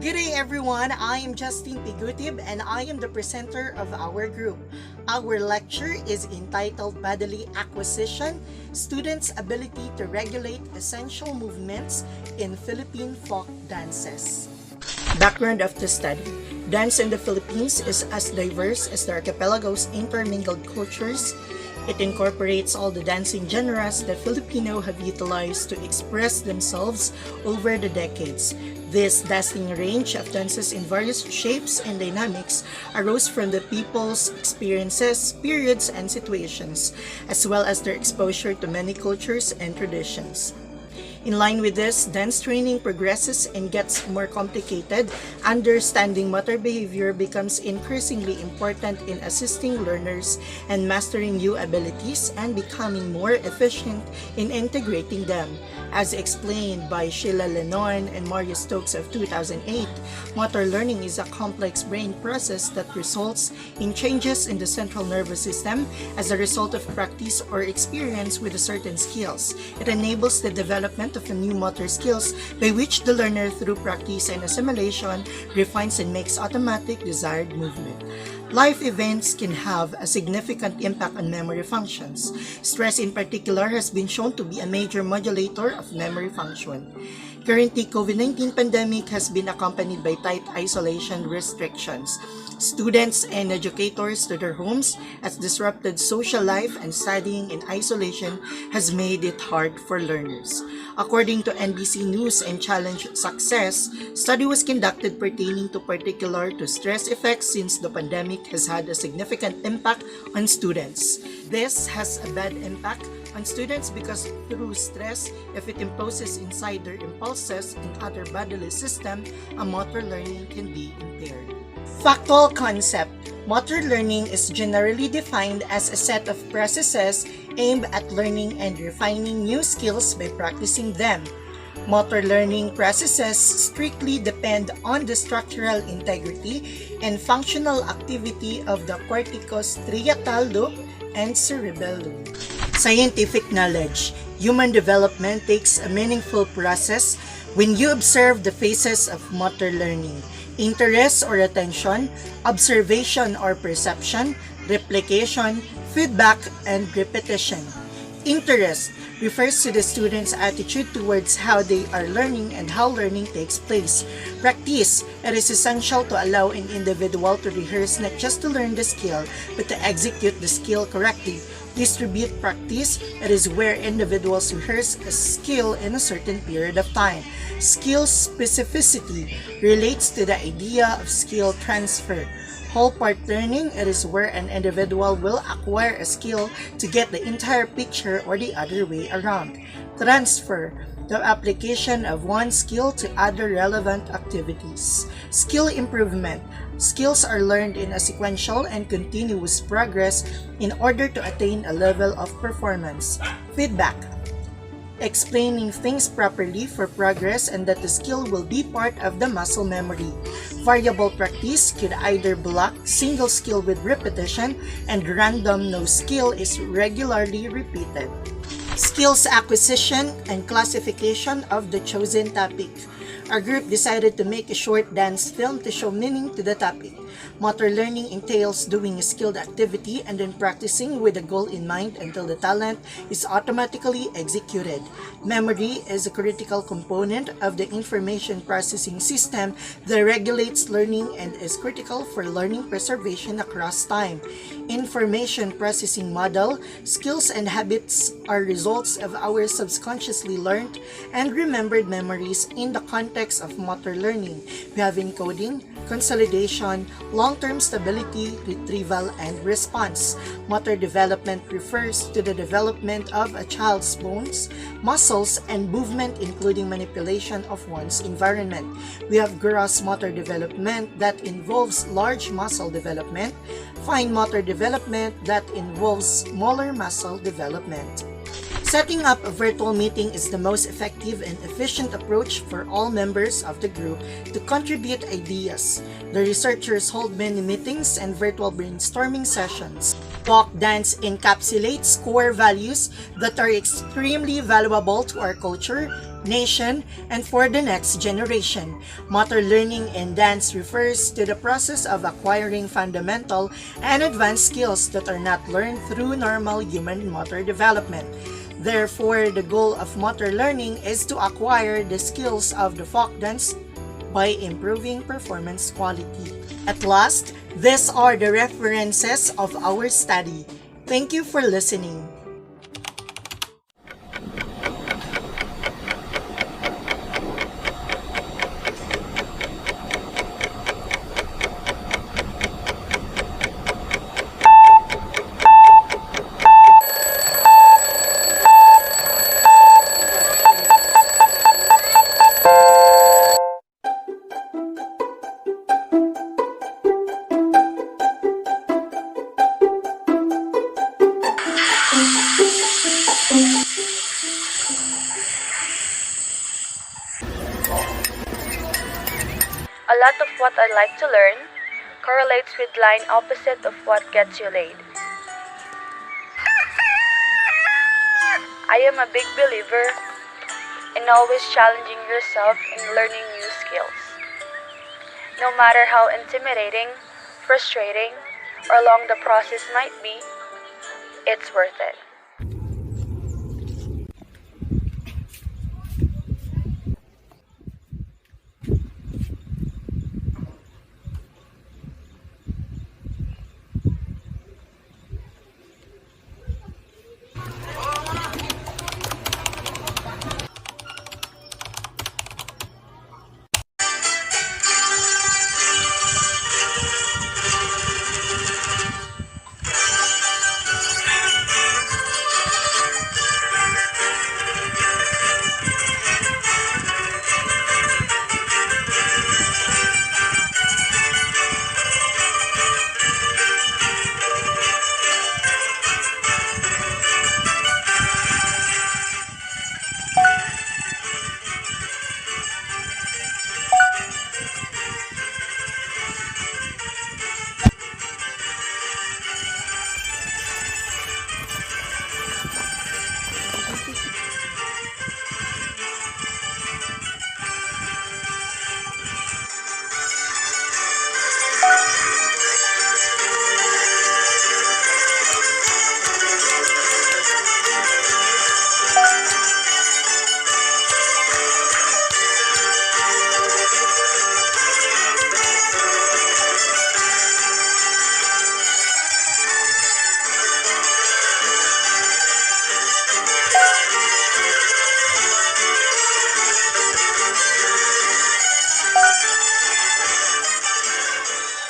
Good day everyone, I am Justine Pigutib and I am the presenter of our group. Our lecture is entitled Bodily Acquisition, Students' Ability to Regulate Essential Movements in Philippine Folk Dances. Background of the study. Dance in the Philippines is as diverse as the archipelago's intermingled cultures. It incorporates all the dancing genres that Filipino have utilized to express themselves over the decades. This dazzling range of dances in various shapes and dynamics arose from the people's experiences, periods, and situations, as well as their exposure to many cultures and traditions. In line with this, dance training progresses and gets more complicated. Understanding motor behavior becomes increasingly important in assisting learners and mastering new abilities and becoming more efficient in integrating them. As explained by Sheila Lennon and Mario Stokes of 2008, motor learning is a complex brain process that results in changes in the central nervous system as a result of practice or experience with certain skills. It enables the development of new motor skills by which the learner, through practice and assimilation, refines and makes automatic desired movement. Life events can have a significant impact on memory functions. Stress in particular has been shown to be a major modulator of memory function. Currently, COVID-19 pandemic has been accompanied by tight isolation restrictions. Students and educators to their homes has disrupted social life, and studying in isolation has made it hard for learners. According to NBC News and Challenge Success, study was conducted pertaining to particular to stress effects since the pandemic has had a significant impact on students. This has a bad impact on students because through stress, if it imposes inside their impulses and other bodily system, a motor learning can be impaired. Factual concept. Motor learning is generally defined as a set of processes aimed at learning and refining new skills by practicing them. Motor learning processes strictly depend on the structural integrity and functional activity of the corticostriatal lobe and cerebral lobe. Scientific knowledge. Human development takes a meaningful process when you observe the phases of motor learning: interest or attention, observation or perception, replication, feedback, and repetition. Interest refers to the student's attitude towards how they are learning and how learning takes place. Practice. It is essential to allow an individual to rehearse not just to learn the skill, but to execute the skill correctly. Distribute practice. It is where individuals rehearse a skill in a certain period of time. Skill specificity relates to the idea of skill transfer. Whole part learning, it is where an individual will acquire a skill to get the entire picture or the other way around. Transfer, the application of one skill to other relevant activities. Skill improvement, skills are learned in a sequential and continuous progress in order to attain a level of performance. Feedback, explaining things properly for progress and that the skill will be part of the muscle memory. Variable practice could either block single skill with repetition and random no skill is regularly repeated. Skills acquisition and classification of the chosen topic. Our group decided to make a short dance film to show meaning to the topic. Motor learning entails doing a skilled activity and then practicing with a goal in mind until the talent is automatically executed. Memory is a critical component of the information processing system that regulates learning and is critical for learning preservation across time. Information processing model, skills and habits are results of our subconsciously learned and remembered memories in the context of motor learning. We have encoding, consolidation, long-term stability, retrieval, and response. Motor development refers to the development of a child's bones, muscles, and movement, including manipulation of one's environment. We have gross motor development that involves large muscle development, fine motor development that involves smaller muscle development. Setting up a virtual meeting is the most effective and efficient approach for all members of the group to contribute ideas. The researchers hold many meetings and virtual brainstorming sessions. Folk dance encapsulates core values that are extremely valuable to our culture, nation, and for the next generation. Motor learning in dance refers to the process of acquiring fundamental and advanced skills that are not learned through normal human motor development. Therefore, the goal of motor learning is to acquire the skills of the folk dance by improving performance quality. At last, these are the references of our study. Thank you for listening. A lot of what I like to learn correlates with line opposite of what gets you laid. I am a big believer in always challenging yourself in learning new skills. No matter how intimidating, frustrating, or long the process might be, it's worth it.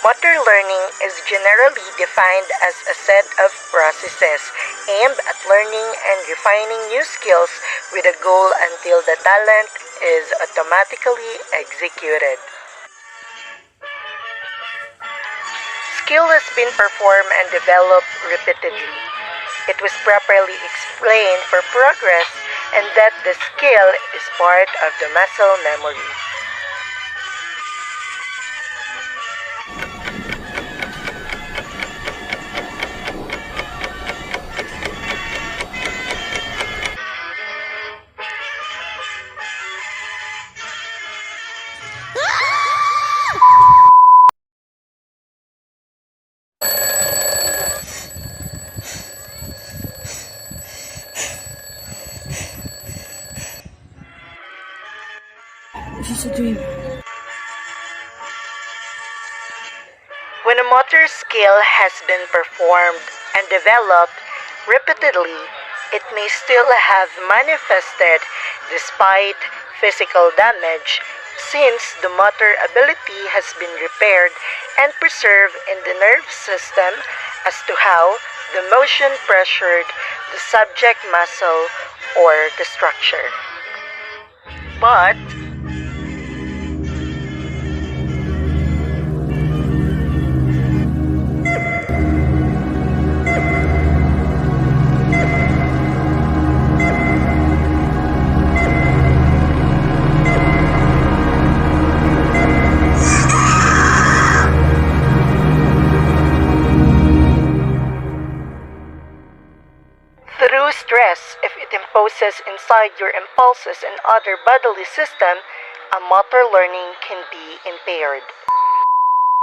Motor learning is generally defined as a set of processes aimed at learning and refining new skills with a goal until the talent is automatically executed. Skill has been performed and developed repeatedly. It was properly explained for progress and that the skill is part of the muscle memory. This is a dream. When a motor skill has been performed and developed repeatedly, it may still have manifested despite physical damage since the motor ability has been repaired and preserved in the nerve system as to how the motion pressured the subject muscle or the structure. But through stress, if it imposes inside your impulses and other bodily system, a motor learning can be impaired.